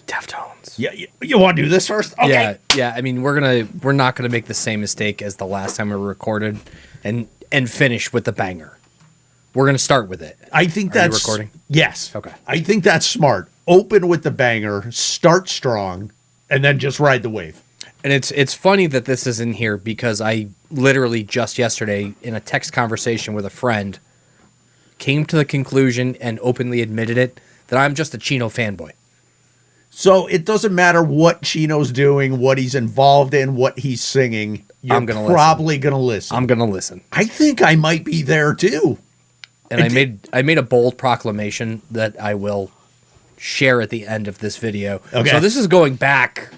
Deftones. Yeah, you want to do this first? Okay. Yeah. I mean, we're not gonna make the same mistake as the last time we recorded, and finish with the banger. We're gonna start with it. I think Are you that's recording. Yes. Okay. I think that's smart. Open with the banger, start strong, and then just ride the wave. And it's funny that this is in here because I literally just yesterday in a text conversation with a friend came to the conclusion and openly admitted it that I'm just a Chino fanboy. So it doesn't matter what Chino's doing, what he's involved in, what he's singing. You're probably going to listen. I'm going to listen. I think I might be there too. And I made a bold proclamation that I will share at the end of this video. Okay. So this is going back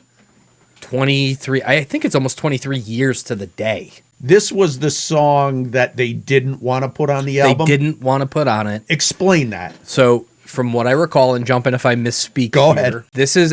23, I think it's almost 23 years to the day. This was the song that they didn't want to put on the album? They didn't want to put on it. Explain that. So from what I recall, and jump in if I misspeak Go ahead. This is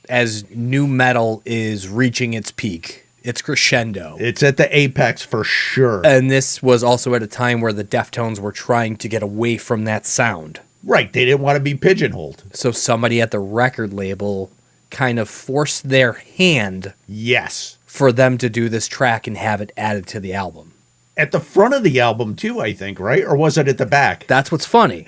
as nu metal is reaching its peak. It's crescendo. It's at the apex for sure. And this was also at a time where the Deftones were trying to get away from that sound. Right. They didn't want to be pigeonholed. So somebody at the record label kind of forced their hand Yes. for them to do this track and have it added to the album. At the front of the album too, I think, right? Or was it at the back? That's what's funny.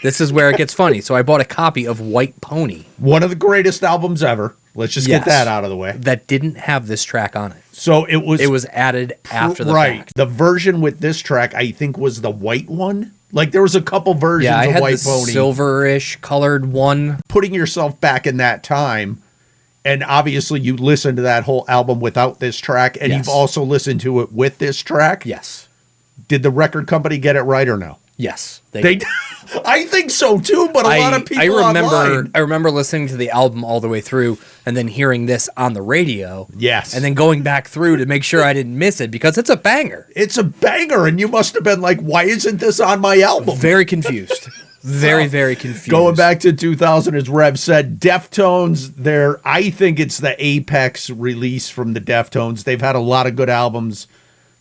This is where it gets funny. So I bought a copy of White Pony. One of the greatest albums ever. Let's just get that out of the way. That didn't have this track on it. So it was added after the right. fact. The version with this track, I think, was the white one. Like there was a couple versions Yeah, I of had White the Pony. silverish colored one. Putting yourself back in that time, and obviously you listened to that whole album without this track, and Yes. you've also listened to it with this track. Yes. Did the record company get it right or no? Yes. They I think so too, but a lot of people online. I remember listening to the album all the way through and then hearing this on the radio. Yes. And then going back through to make sure I didn't miss it because it's a banger. It's a banger, and you must have been like, why isn't this on my album? Very confused. Very confused. Going back to 2000, as Rev said, Deftones, I think it's the apex release from the Deftones. They've had a lot of good albums.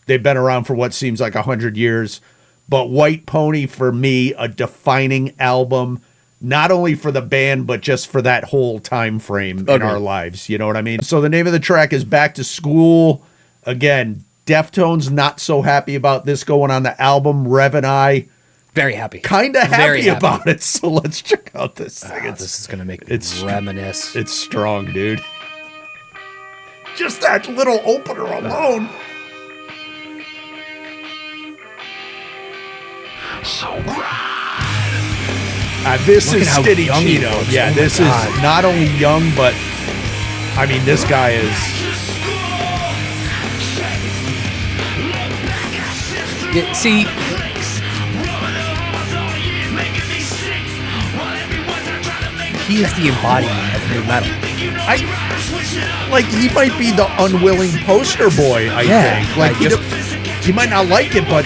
They've been around for what seems like 100 years. But White Pony, for me, a defining album, not only for the band, but just for that whole time frame in our lives. You know what I mean? So the name of the track is Back to School. Again, Deftones not so happy about this going on the album. Rev and I, very happy. Kind of happy about it. So let's check out this thing. This is going to make me reminisce. It's strong, dude. Just that little opener alone. This is Skinny Chino. Yeah, this is not only young, but I mean, this guy is. Yeah, see, he is the embodiment of new metal. He might be the unwilling poster boy, I think. Like, he might not like it, but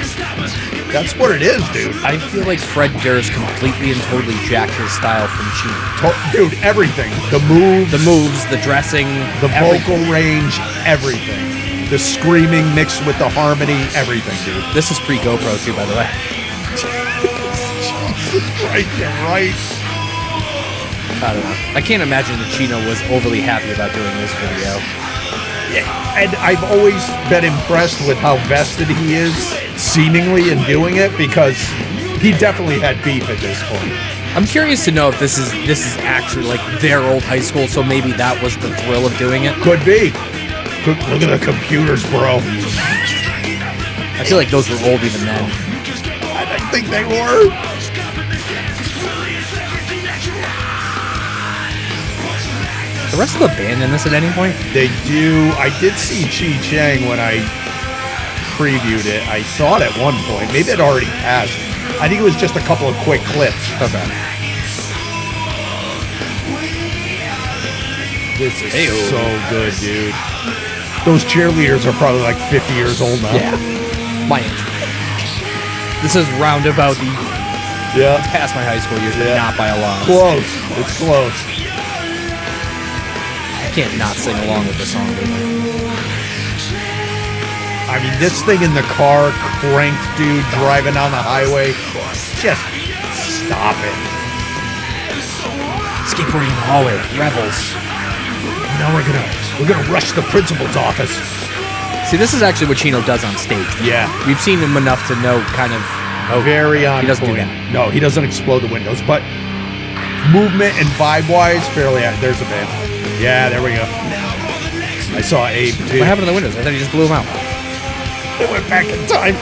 that's what it is, dude. I feel like Fred Durst completely and totally jacked his style from Chino. Dude, everything. The moves, the dressing, the vocal range, everything. The screaming mixed with the harmony, everything, dude. This is pre-GoPro too, by the way. Right. I don't know. I can't imagine that Chino was overly happy about doing this video. Yeah, and I've always been impressed with how vested he is, seemingly, in doing it, because he definitely had beef at this point. I'm curious to know if this is actually like their old high school, so maybe that was the thrill of doing it. Could be. Look at the computers, bro. I feel like those were old even then. I think they were. The rest of the band in this at any point? They do. I did see Chi Chang when I previewed it. I saw it at one point. Maybe it already passed. I think it was just a couple of quick clips. Okay. This is so good, dude. Those cheerleaders are probably like 50 years old now. Yeah. My age. This is roundabout past my high school years, but not by a lot. Close. It's close. I can't not sing along with this song, dude. I mean, this thing in the car, cranked, dude, driving down the highway. Just stop it. skateboarding in the hallway, rebels. Now we're gonna rush the principal's office. See, this is actually what Chino does on stage. Yeah. We've seen him enough to know kind of. Very on He doesn't do point. that. No, he doesn't explode the windows, but movement and vibe-wise, fairly. There's a band. Yeah, there we go. I saw Abe too. What happened to the windows? I thought he just blew them out. It went back in time.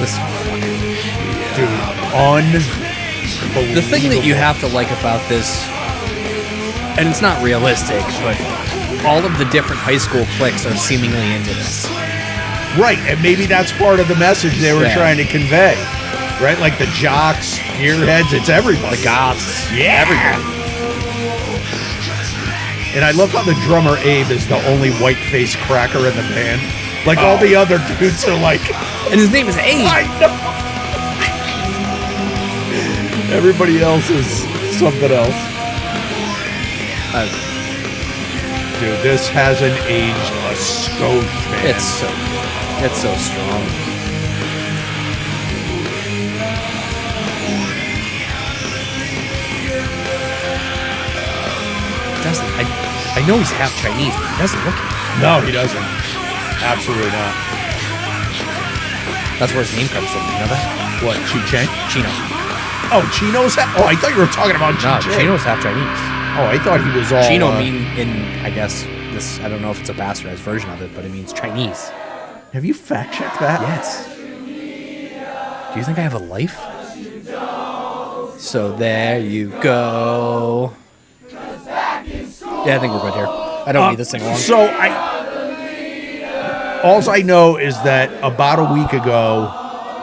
This, Dude, unbelievable. the thing that you have to like about this, and it's not realistic, but all of the different high school cliques are seemingly into this. Right, and maybe that's part of the message they were Yeah. trying to convey. Right, like the jocks, gearheads, it's everybody. The goths, Yeah. everybody. And I love how the drummer Abe is the only white-faced cracker in the band. Like all the other dudes are like, And his name is Abe. I know. Everybody else is something else. Dude, this hasn't aged a skosh, man. It's so good. It's so strong. Doesn't I know he's half Chinese, but he doesn't look it. No, he doesn't. Absolutely not. That's where his name comes from. You know that? What, Chi Chang? Chino. Oh, Chino's oh, I thought you were talking about Chi No, Chang. Chino's half Chinese. Oh, I thought he was all... Chino mean in, I guess, this, I don't know if it's a bastardized version of it, but it means Chinese. Have you fact-checked that? Yes. Do you think I have a life? So there you go. Yeah, I think we're good here. I don't need this thing long. So all I know is that about a week ago,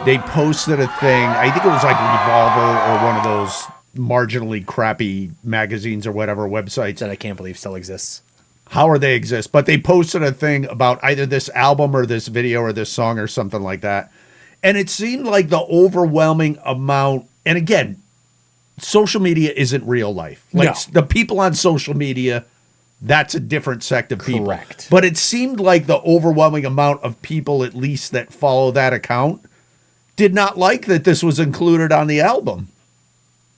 they posted a thing. I think it was like Revolver or one of those marginally crappy magazines or whatever websites. That I can't believe still exists. How they exist? But they posted a thing about either this album or this video or this song or something like that. And it seemed like the overwhelming amount, and again, social media isn't real life. Like No. the people on social media, that's a different sect of people. Correct. But it seemed like the overwhelming amount of people, at least that follow that account, did not like that this was included on the album.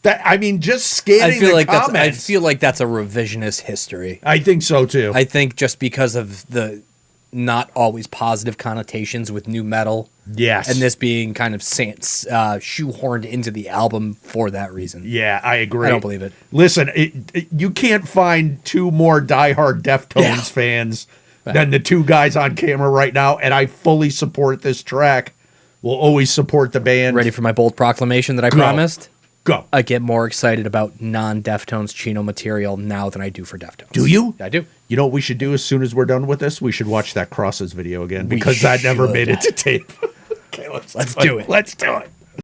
That I mean, just scanning I feel the like comments. I feel like that's a revisionist history. I think so too. I think just because of the not always positive connotations with new metal. Yes. And this being kind of shoehorned into the album for that reason. Yeah, I agree. I don't believe it. Listen, you can't find two more diehard Deftones Yeah. fans than the two guys on camera right now, and I fully support this track. We'll always support the band. Ready for my bold proclamation that I promised? Go. I get more excited about non-Deftones Chino material now than I do for Deftones. Do you? I do. You know what we should do as soon as we're done with this? We should watch that Crosses video again because that never should. made it to tape. Okay, let's do it. Let's do it.